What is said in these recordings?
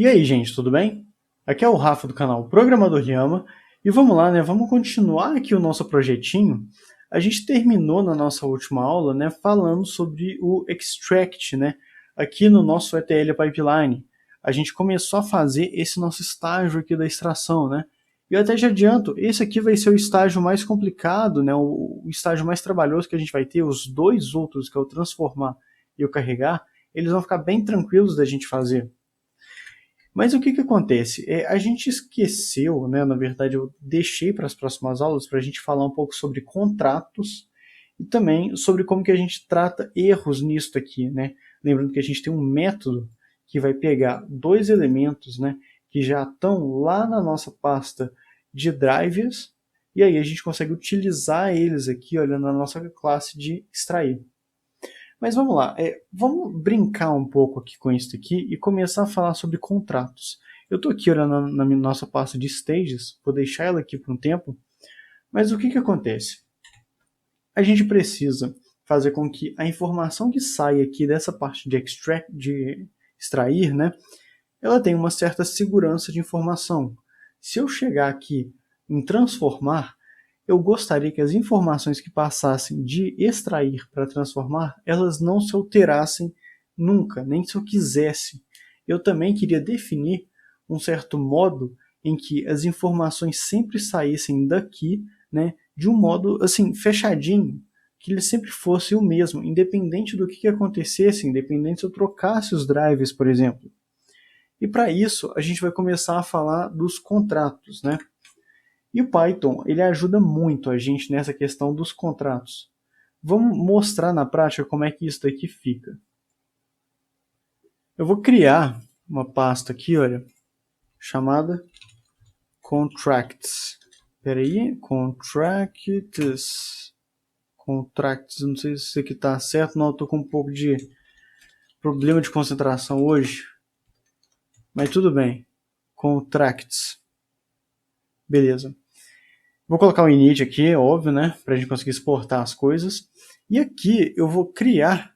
E aí, gente, tudo bem? Aqui é o Rafa do canal Programador Llama e vamos lá, né? Vamos continuar aqui o nosso projetinho. A gente terminou na nossa última aula, né, falando sobre o extract, né? Aqui no nosso ETL pipeline, a gente começou a fazer esse nosso estágio aqui da extração, né? E eu até já adianto, esse aqui vai ser o estágio mais complicado, né? O estágio mais trabalhoso que a gente vai ter. Os dois outros, que é o transformar e o carregar, eles vão ficar bem tranquilos da gente fazer. Mas o que acontece? A gente esqueceu, né, na verdade eu deixei para as próximas aulas para a gente falar um pouco sobre contratos e também sobre como que a gente trata erros nisso aqui, né? Lembrando que a gente tem um método que vai pegar dois elementos, né, que já estão lá na nossa pasta de drivers e aí a gente consegue utilizar eles aqui, olhando na nossa classe de extrair. Mas vamos lá, vamos brincar um pouco aqui com isso aqui e começar a falar sobre contratos. Eu estou aqui olhando na nossa pasta de stages, vou deixar ela aqui por um tempo, mas o que acontece? A gente precisa fazer com que a informação que sai aqui dessa parte de extrair, né, ela tenha uma certa segurança de informação. Se eu chegar aqui em transformar, eu gostaria que as informações que passassem de extrair para transformar, elas não se alterassem nunca, nem se eu quisesse. Eu também queria definir um certo modo em que as informações sempre saíssem daqui, né, de um modo assim fechadinho, que ele sempre fosse o mesmo, independente do que acontecesse, independente se eu trocasse os drivers, por exemplo. E para isso, a gente vai começar a falar dos contratos, né? E o Python, ele ajuda muito a gente nessa questão dos contratos. Vamos mostrar na prática como é que isso daqui fica. Eu vou criar uma pasta aqui, olha, chamada contracts. Espera aí, contracts. Contracts, não sei se isso aqui está certo, não, eu estou com um pouco de problema de concentração hoje. Mas tudo bem. Contracts. Beleza. Vou colocar o init aqui, óbvio, né, para a gente conseguir exportar as coisas. E aqui eu vou criar,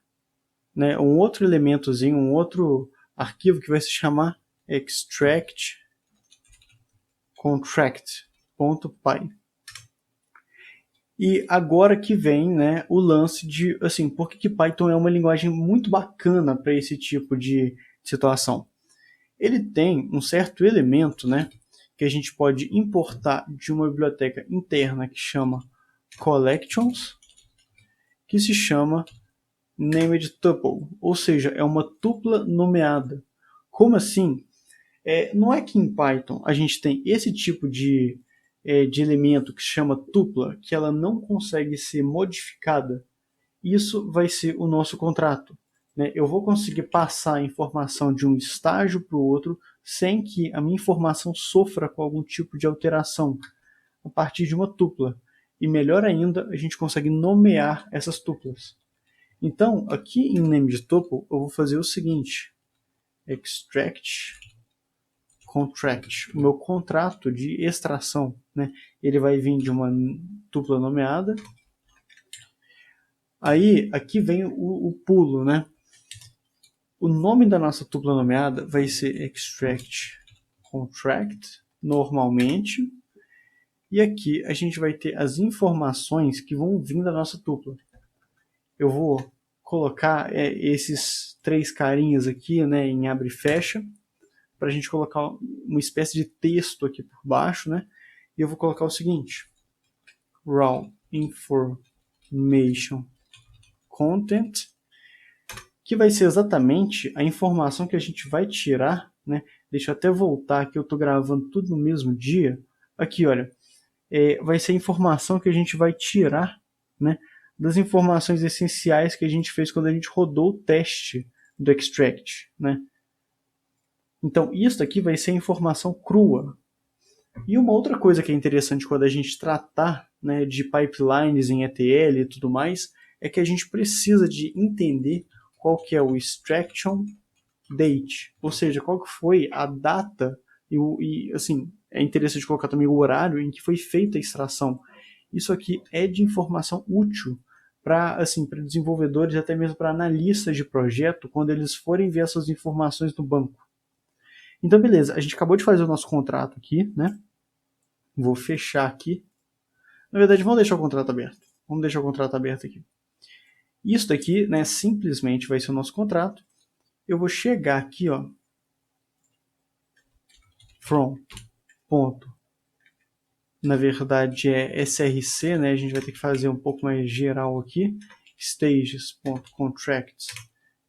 né, um outro elementozinho, um outro arquivo que vai se chamar extract contract.py. E agora que vem, né, o lance de, assim, por que Python é uma linguagem muito bacana para esse tipo de situação? Ele tem um certo elemento, né, que a gente pode importar de uma biblioteca interna que chama collections, que se chama named tuple, ou seja, é uma tupla nomeada. Como assim? Não é que em Python a gente tem esse tipo de elemento que se chama tupla, que ela não consegue ser modificada. Isso vai ser o nosso contrato. Né? Eu vou conseguir passar a informação de um estágio para o outro sem que a minha informação sofra com algum tipo de alteração a partir de uma tupla. E melhor ainda, a gente consegue nomear essas tuplas. Então, aqui em named_tuple, eu vou fazer o seguinte: extract contract, o meu contrato de extração, né? Ele vai vir de uma tupla nomeada. Aí, aqui vem o pulo, né? O nome da nossa tupla nomeada vai ser extract contract, normalmente. E aqui a gente vai ter as informações que vão vir da nossa tupla. Eu vou colocar esses três carinhas aqui, né, em abre e fecha, para a gente colocar uma espécie de texto aqui por baixo, né? E eu vou colocar o seguinte: raw information content, que vai ser exatamente a informação que a gente vai tirar, né? Deixa eu até voltar aqui, eu estou gravando tudo no mesmo dia. Aqui, olha, vai ser a informação que a gente vai tirar, né, das informações essenciais que a gente fez quando a gente rodou o teste do extract, né? Então, isso aqui vai ser informação crua. E uma outra coisa que é interessante quando a gente tratar, né, de pipelines em ETL e tudo mais, é que a gente precisa de entender qual que é o extraction date, ou seja, qual que foi a data e assim, é interessante colocar também o horário em que foi feita a extração. Isso aqui é de informação útil para assim, para desenvolvedores, até mesmo para analistas de projeto, quando eles forem ver essas informações no banco. Então, beleza, a gente acabou de fazer o nosso contrato aqui, né? Vou fechar aqui. Na verdade, vamos deixar o contrato aberto. Vamos deixar o contrato aberto aqui. Isso daqui, né, simplesmente vai ser o nosso contrato. Eu vou chegar aqui, ó, from, ponto. Na verdade é src, né? A gente vai ter que fazer um pouco mais geral aqui. Stages.contracts,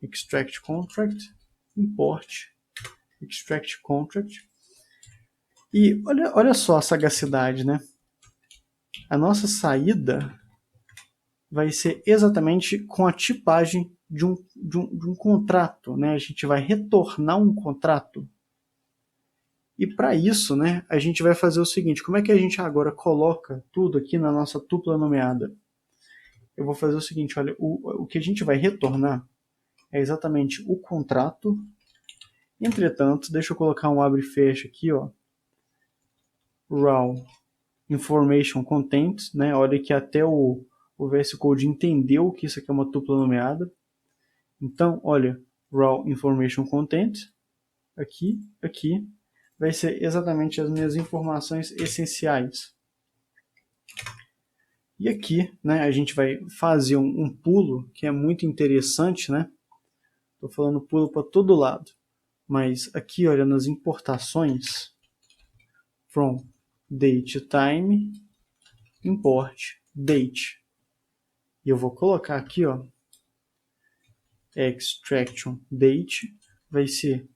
extract contract, import, extract contract. E olha só a sagacidade, né? A nossa saída vai ser exatamente com a tipagem de um contrato, né? A gente vai retornar um contrato. E para isso, né, a gente vai fazer o seguinte, como é que a gente agora coloca tudo aqui na nossa tupla nomeada? Eu vou fazer o seguinte, olha, o que a gente vai retornar é exatamente o contrato. Entretanto, deixa eu colocar um abre e fecha aqui, ó. Raw information content, né? Olha que até o VS Code entendeu que isso aqui é uma tupla nomeada. Então, olha, raw information content, aqui, vai ser exatamente as minhas informações essenciais. E aqui, né, a gente vai fazer um pulo que é muito interessante, né? Estou falando pulo para todo lado. Mas aqui, olha, nas importações, from date time, import date. E eu vou colocar aqui, ó, extraction date, vai ser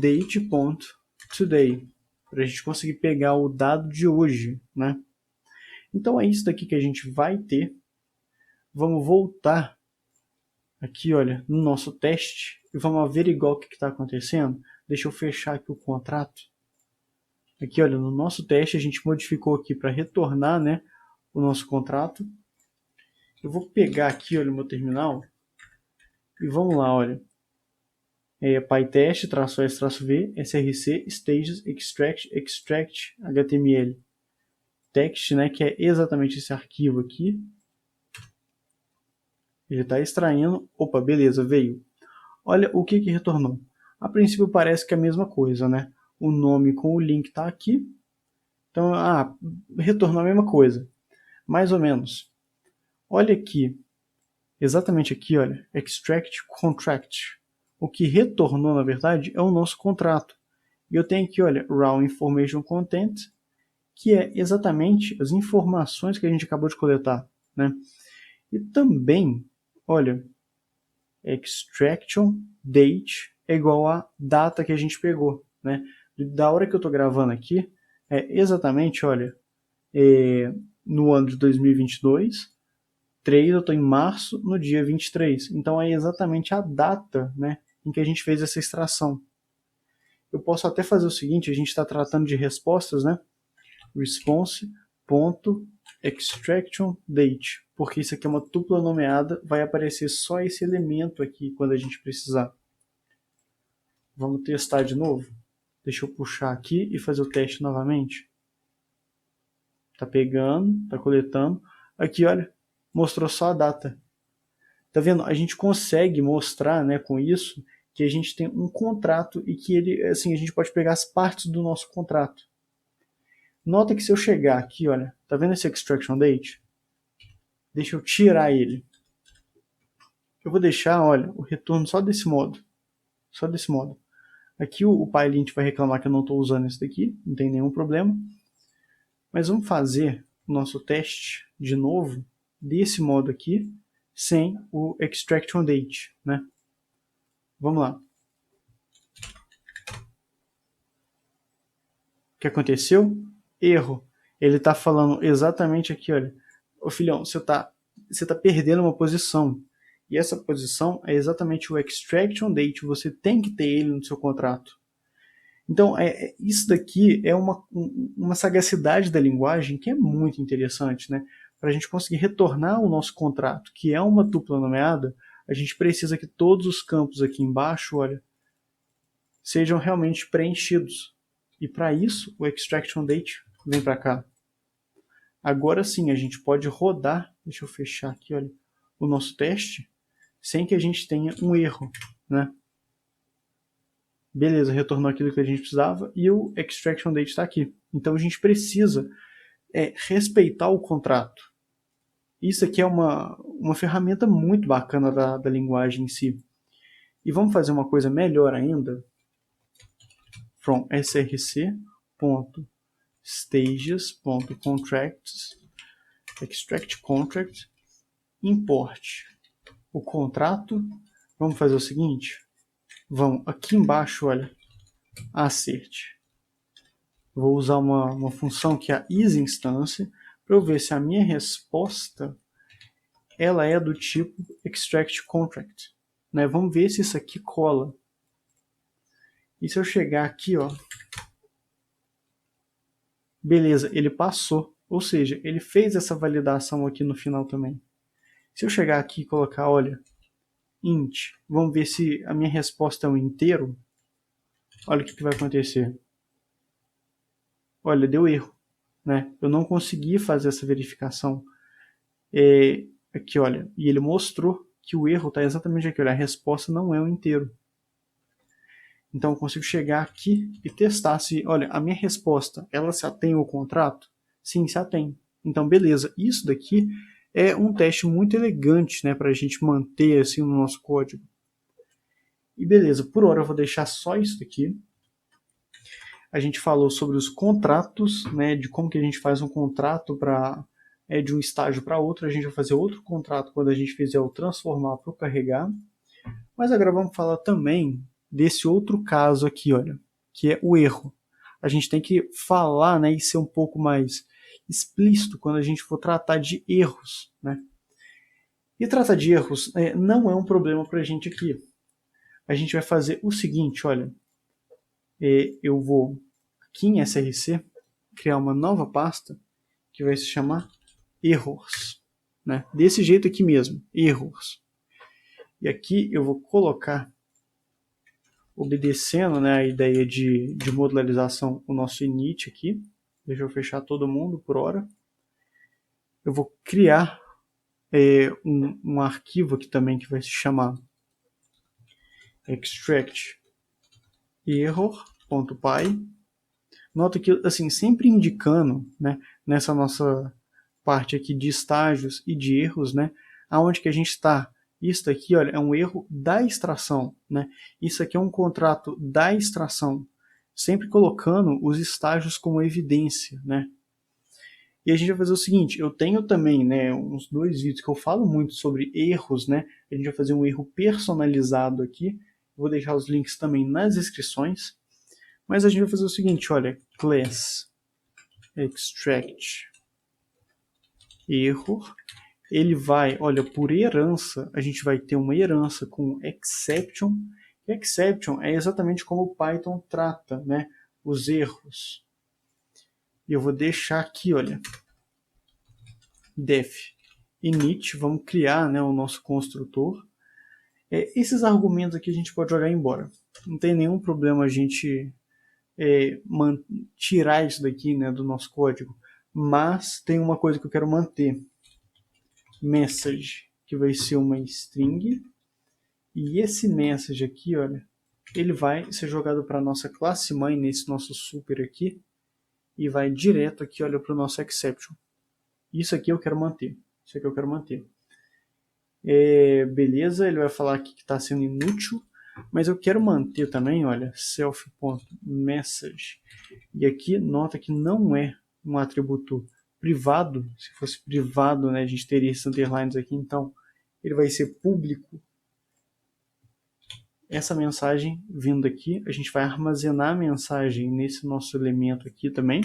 date.today, para a gente conseguir pegar o dado de hoje, né? Então é isso daqui que a gente vai ter. Vamos voltar aqui, olha, no nosso teste e vamos averiguar o que está acontecendo. Deixa eu fechar aqui o contrato. Aqui, olha, no nosso teste a gente modificou aqui para retornar, né, o nosso contrato. Eu vou pegar aqui, olha, o meu terminal e vamos lá, olha. PyTest, -s-v, src, stages, extract, html, text, né, que é exatamente esse arquivo aqui. Ele está extraindo. Opa, beleza, veio. Olha o que retornou. A princípio parece que é a mesma coisa, né? O nome com o link está aqui. Então, retornou a mesma coisa. Mais ou menos. Olha aqui. Exatamente aqui, olha. Extract contract. O que retornou, na verdade, é o nosso contrato. E eu tenho aqui, olha, raw information content, que é exatamente as informações que a gente acabou de coletar, né? E também, olha, extraction date é igual a data que a gente pegou, né? Da hora que eu estou gravando aqui, é exatamente, olha, no ano de 2022, 3, eu estou em março, no dia 23. Então é exatamente a data, né, em que a gente fez essa extração. Eu posso até fazer o seguinte, a gente está tratando de respostas, né? Response.extraction date, porque isso aqui é uma tupla nomeada, vai aparecer só esse elemento aqui quando a gente precisar. Vamos testar de novo? Deixa eu puxar aqui e fazer o teste novamente. Tá pegando, tá coletando. Aqui, olha, mostrou só a data. Tá vendo? A gente consegue mostrar, né, com isso, que a gente tem um contrato e que ele, assim, a gente pode pegar as partes do nosso contrato. Nota que se eu chegar aqui, olha, tá vendo esse extraction date? Deixa eu tirar ele. Eu vou deixar, olha, o retorno só desse modo. Só desse modo. Aqui o PyLint vai reclamar que eu não estou usando esse daqui, não tem nenhum problema. Mas vamos fazer o nosso teste de novo, desse modo aqui, sem o extraction date, né? Vamos lá. O que aconteceu? Erro. Ele está falando exatamente aqui, olha. Ô filhão, você tá perdendo uma posição. E essa posição é exatamente o extraction date. Você tem que ter ele no seu contrato. Então, isso daqui é uma sagacidade da linguagem que é muito interessante, né? Para a gente conseguir retornar o nosso contrato, que é uma tupla nomeada, a gente precisa que todos os campos aqui embaixo, olha, sejam realmente preenchidos. E para isso, o extraction date vem para cá. Agora sim, a gente pode rodar, deixa eu fechar aqui, olha, o nosso teste, sem que a gente tenha um erro, né? Beleza, retornou aquilo que a gente precisava e o extraction date está aqui. Então a gente precisa respeitar o contrato. Isso aqui é uma ferramenta muito bacana da linguagem em si. E vamos fazer uma coisa melhor ainda. From src.stages.contracts extract contract import o contrato. Vamos fazer o seguinte. Vamos aqui embaixo, olha, assert. Vou usar uma função que é a isInstance para eu ver se a minha resposta ela é do tipo extract contract. Né? Vamos ver se isso aqui cola. E se eu chegar aqui, ó, beleza, ele passou. Ou seja, ele fez essa validação aqui no final também. Se eu chegar aqui e colocar, olha, int, vamos ver se a minha resposta é um inteiro. Olha o que vai acontecer. Olha, deu erro. Né? Eu não consegui fazer essa verificação. Aqui, olha, e ele mostrou que o erro está exatamente aqui. Olha, a resposta não é um inteiro. Então eu consigo chegar aqui e testar se, olha, a minha resposta, ela se atém ao contrato? Sim, se atém. Então, beleza. Isso daqui é um teste muito elegante, né, para a gente manter assim no nosso código. E beleza, por hora eu vou deixar só isso daqui. A gente falou sobre os contratos, né, de como que a gente faz um contrato de um estágio para outro. A gente vai fazer outro contrato quando a gente fizer o transformar para o carregar. Mas agora vamos falar também desse outro caso aqui, olha, que é o erro. A gente tem que falar, né, e ser um pouco mais explícito quando a gente for tratar de erros, né? E tratar de erros não é um problema para a gente aqui. A gente vai fazer o seguinte, olha, eu vou aqui em src criar uma nova pasta que vai se chamar errors, né? Desse jeito aqui mesmo, errors. E aqui eu vou colocar, obedecendo, né, a ideia de modularização, o nosso init aqui. Deixa eu fechar todo mundo por hora. Eu vou criar um arquivo aqui também que vai se chamar extract error.py. Nota que, assim, sempre indicando, né, nessa nossa parte aqui de estágios e de erros, né, aonde que a gente está. Isso aqui, olha, é um erro da extração, né? Isso aqui é um contrato da extração, sempre colocando os estágios como evidência, né? E a gente vai fazer o seguinte, eu tenho também, né, uns 2 vídeos que eu falo muito sobre erros, né? A gente vai fazer um erro personalizado aqui. Vou deixar os links também nas descrições. Mas a gente vai fazer o seguinte, olha, class extract error, ele vai, olha, por herança, a gente vai ter uma herança com exception. Exception é exatamente como o Python trata, né, os erros. E eu vou deixar aqui, olha, def init, vamos criar, né, o nosso construtor. Esses argumentos aqui a gente pode jogar embora. Não tem nenhum problema a gente tirar isso daqui, né, do nosso código. Mas tem uma coisa que eu quero manter. Message, que vai ser uma string. E esse message aqui, olha, ele vai ser jogado para a nossa classe mãe, nesse nosso super aqui. E vai direto aqui, olha, para o nosso exception. Isso aqui eu quero manter. Isso aqui eu quero manter. Beleza, ele vai falar aqui que está sendo inútil. Mas eu quero manter também, olha, self.message. E aqui, nota que não é um atributo privado. Se fosse privado, né, a gente teria esses underlines aqui. Então, ele vai ser público. Essa mensagem vindo aqui, a gente vai armazenar a mensagem nesse nosso elemento aqui também.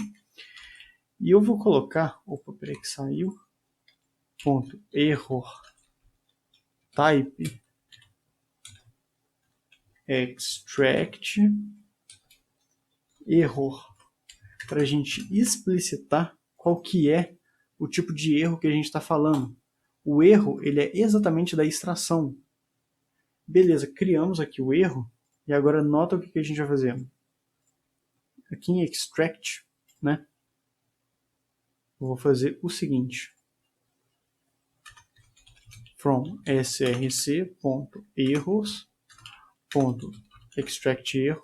E eu vou colocar, opa, peraí que saiu, ponto error type extract error, para a gente explicitar qual que é o tipo de erro que a gente está falando. O erro, ele é exatamente da extração. Beleza, criamos aqui o erro, e agora nota o que a gente vai fazer. Aqui em extract, né, eu vou fazer o seguinte. From src.errors. extract error,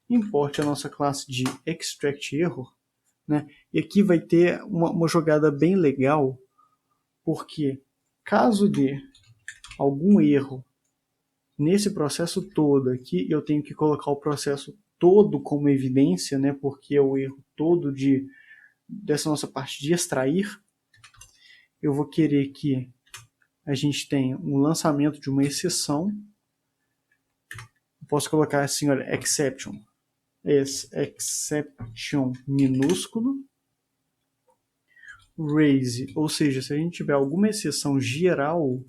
importe a nossa classe de extract error, né? E aqui vai ter uma jogada bem legal, porque caso dê algum erro nesse processo todo aqui, eu tenho que colocar o processo todo como evidência, né? Porque é o erro todo dessa nossa parte de extrair. Eu vou querer que a gente tenha um lançamento de uma exceção. Eu posso colocar assim, olha, exception. Exception minúsculo. Raise, ou seja, se a gente tiver alguma exceção geral,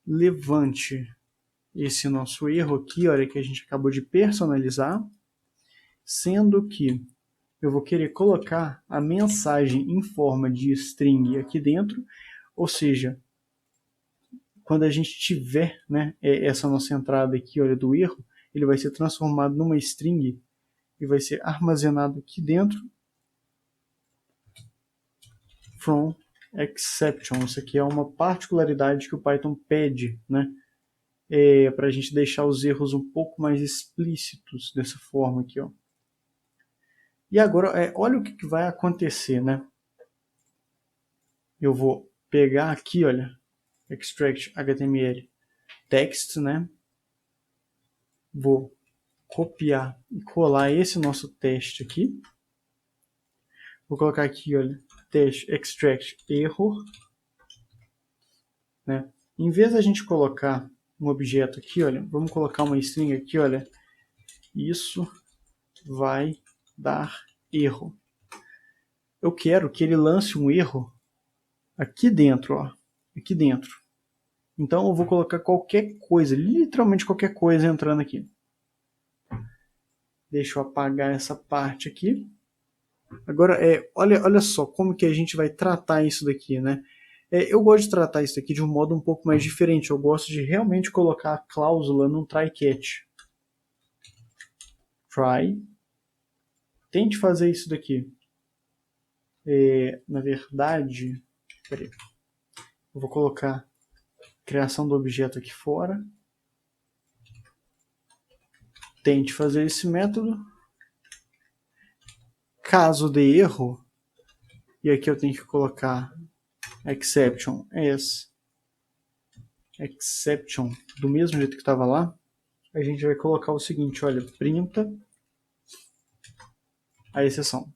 levante esse nosso erro aqui, olha, que a gente acabou de personalizar, sendo que eu vou querer colocar a mensagem em forma de string aqui dentro, ou seja, quando a gente tiver, né, essa nossa entrada aqui, olha, do erro, ele vai ser transformado numa string e vai ser armazenado aqui dentro from exception. Isso aqui é uma particularidade que o Python pede, né, para a gente deixar os erros um pouco mais explícitos dessa forma aqui, ó. E agora, olha o que vai acontecer, né? Eu vou pegar aqui, olha, extract HTML text, né? Vou copiar e colar esse nosso teste aqui. Vou colocar aqui, olha, teste extract error, né? Em vez da gente colocar um objeto aqui, olha, vamos colocar uma string aqui, olha, isso vai dar erro. Eu quero que ele lance um erro aqui dentro, ó, aqui dentro. Então eu vou colocar qualquer coisa, literalmente qualquer coisa entrando aqui. Deixa eu apagar essa parte aqui. Agora, olha só como que a gente vai tratar isso daqui, né? Eu gosto de tratar isso daqui de um modo um pouco mais diferente. Eu gosto de realmente colocar a cláusula num try catch. Try. Tente fazer isso daqui. Na verdade, peraí. Eu vou colocar criação do objeto aqui fora. Tente fazer esse método. Caso dê erro, e aqui eu tenho que colocar exception as exception do mesmo jeito que estava lá, a gente vai colocar o seguinte, olha, printa a exceção.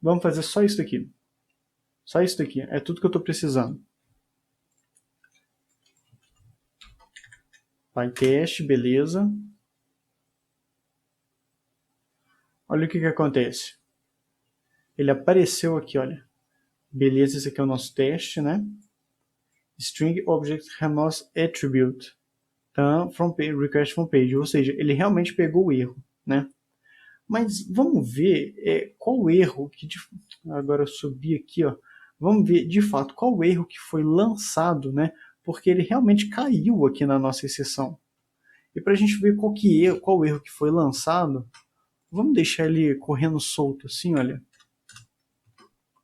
Vamos fazer só isso daqui. Só isso daqui, é tudo que eu estou precisando. PyTest, beleza. Olha o que acontece. Ele apareceu aqui, olha. Beleza, esse aqui é o nosso teste, né? String object removes attribute. Então, from page, request from page. Ou seja, ele realmente pegou o erro, né? Mas vamos ver qual o erro que... Agora eu subi aqui, ó. Vamos ver, de fato, qual o erro que foi lançado, né? Porque ele realmente caiu aqui na nossa exceção. E para a gente ver qual o erro que foi lançado, vamos deixar ele correndo solto assim, olha.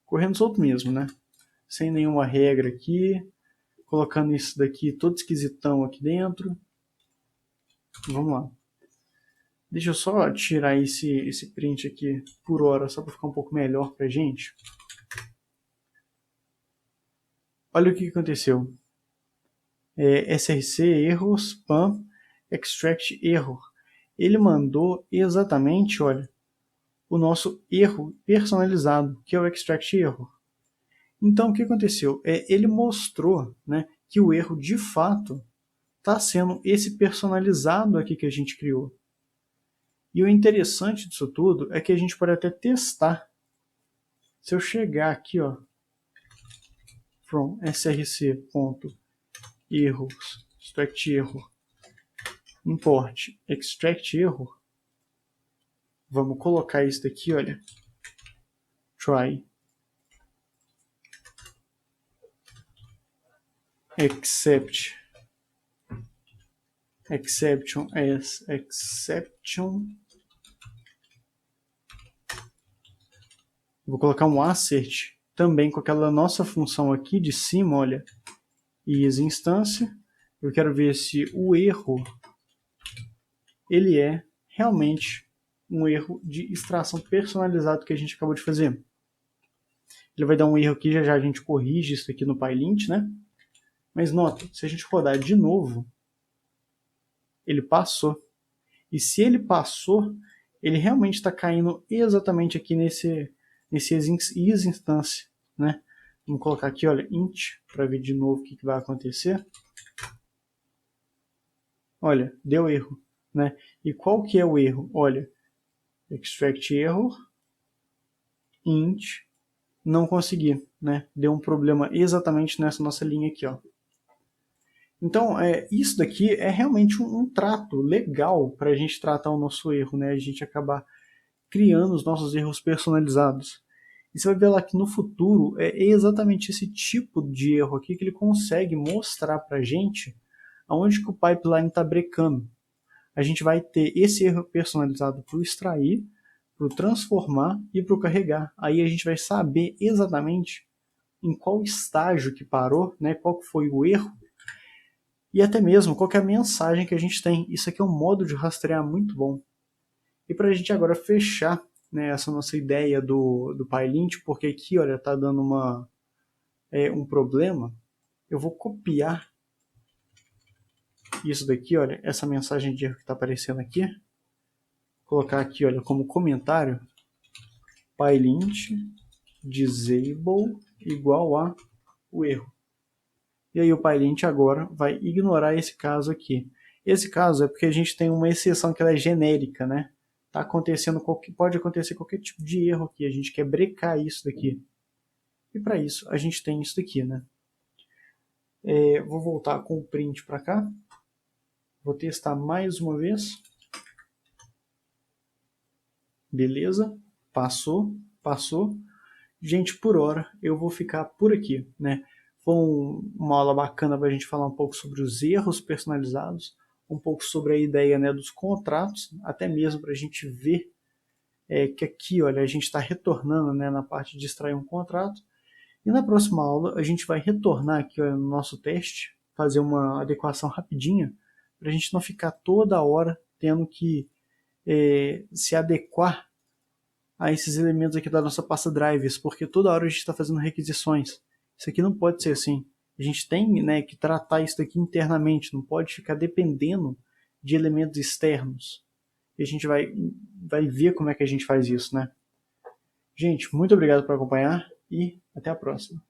Correndo solto mesmo, né? Sem nenhuma regra aqui. Colocando isso daqui todo esquisitão aqui dentro. Vamos lá. Deixa eu só tirar esse print aqui por hora, só para ficar um pouco melhor pra gente. Olha o que aconteceu. src error, spam, extract error. Ele mandou exatamente, olha, o nosso erro personalizado, que é o extract error. Então, o que aconteceu? Ele mostrou, né, que o erro, de fato, está sendo esse personalizado aqui que a gente criou. E o interessante disso tudo é que a gente pode até testar. Se eu chegar aqui, ó, from src.errors, extract error, import extract error, vamos colocar isso daqui, olha, try exception as exception. Vou colocar um assert também com aquela nossa função aqui de cima, olha, is instância. Eu quero ver se o erro ele é realmente um erro de extração personalizado que a gente acabou de fazer. Ele vai dar um erro aqui, já já a gente corrige isso aqui no PyLint, né? Mas nota, se a gente rodar de novo, ele passou. E se ele passou, ele realmente está caindo exatamente aqui nesse is-instância, né? Vamos colocar aqui, olha, int, para ver de novo o que vai acontecer. Olha, deu erro, né? E qual que é o erro? Olha, extract error, int, não consegui, né? Deu um problema exatamente nessa nossa linha aqui, ó. Então, isso daqui é realmente um trato legal para a gente tratar o nosso erro, né? A gente acabar criando os nossos erros personalizados. E você vai ver lá que no futuro é exatamente esse tipo de erro aqui que ele consegue mostrar para a gente aonde que o pipeline está brecando. A gente vai ter esse erro personalizado para o extrair, para o transformar e para o carregar. Aí a gente vai saber exatamente em qual estágio que parou, né, qual que foi o erro, e até mesmo qual que é a mensagem que a gente tem. Isso aqui é um modo de rastrear muito bom. E para a gente agora fechar, né, essa nossa ideia do PyLint, porque aqui, olha, está dando um problema, eu vou copiar isso daqui, olha, essa mensagem de erro que está aparecendo aqui, colocar aqui, olha, como comentário, PyLint disable igual a o erro. E aí o PyLint agora vai ignorar esse caso aqui. Esse caso é porque a gente tem uma exceção que ela é genérica, né? Tá acontecendo pode acontecer qualquer tipo de erro aqui. A gente quer brecar isso daqui. E para isso a gente tem isso daqui, né? Vou voltar com o print para cá. Vou testar mais uma vez. Beleza? Passou, passou. Gente, por hora eu vou ficar por aqui, né? Foi uma aula bacana para a gente falar um pouco sobre os erros personalizados, um pouco sobre a ideia, né, dos contratos, até mesmo para a gente ver que aqui, olha, a gente está retornando, né, na parte de extrair um contrato. E na próxima aula a gente vai retornar aqui, olha, no nosso teste, fazer uma adequação rapidinha, para a gente não ficar toda hora tendo que se adequar a esses elementos aqui da nossa pasta drivers, porque toda hora a gente está fazendo requisições. Isso aqui não pode ser assim. A gente tem, né, que tratar isso daqui internamente, não pode ficar dependendo de elementos externos. E a gente vai ver como é que a gente faz isso, né? Gente, muito obrigado por acompanhar e até a próxima.